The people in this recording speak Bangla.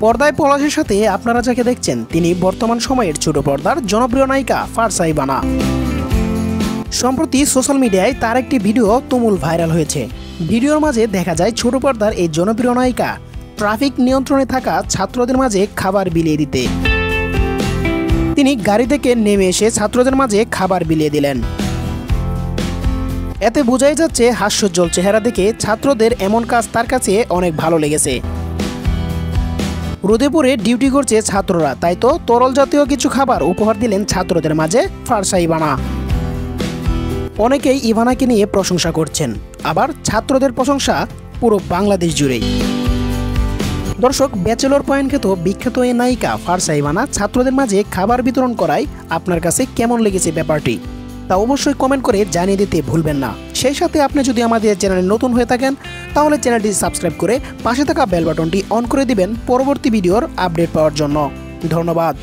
পর্দায় পলাশের সাথে আপনারা যাকে দেখছেন তিনি বর্তমান সময়ের ছোট পর্দার জনপ্রিয় নায়িকা ফারসা ইভানা। সম্প্রতি সোশ্যাল মিডিয়ায় তার একটি ভিডিও তুমুল ভাইরাল হয়েছে। ভিডিওর মাঝে দেখা যায় ছোট পর্দার এই জনপ্রিয় নায়িকা ট্রাফিক নিয়ন্ত্রণে থাকা ছাত্রদের মাঝে খাবার বিলিয়ে দিতে তিনি গাড়ি থেকে নেমে এসে ছাত্রদের মাঝে খাবার বিলিয়ে দিলেন। এতে বোঝাই যাচ্ছে হাস্যোজ্জ্বল চেহারা দেখে ছাত্রদের এমন কাজ তার কাছে অনেক ভালো লেগেছে। রোদে পড়ে ডিউটি করছে ছাত্ররা, তাই তো তরল জাতীয় কিছু খাবার উপহার দিলেন ছাত্রদের মাঝে ফারসা ইভানা। অনেকেই ইভানাকে নিয়ে প্রশংসা করছেন, আবার ছাত্রদের প্রশংসা পুরো বাংলাদেশ জুড়েই। দর্শক, ব্যাচেলর পয়েন্ট খ্যাত বিখ্যাত এই নায়িকা ফারসা ইভানা ছাত্রদের মাঝে খাবার বিতরণ করায় আপনার কাছে কেমন লেগেছে ব্যাপারটি তা অবশ্যই কমেন্ট করে জানিয়ে দিতে ভুলবেন না। সেই সাথে আপনি যদি আমাদের চ্যানেলে নতুন হয়ে থাকেন তাহলে চ্যানেলটি সাবস্ক্রাইব করে পাশে থাকা বেল বাটনটি অন করে দিবেন পরবর্তী ভিডিওর আপডেট পাওয়ার জন্য। ধন্যবাদ।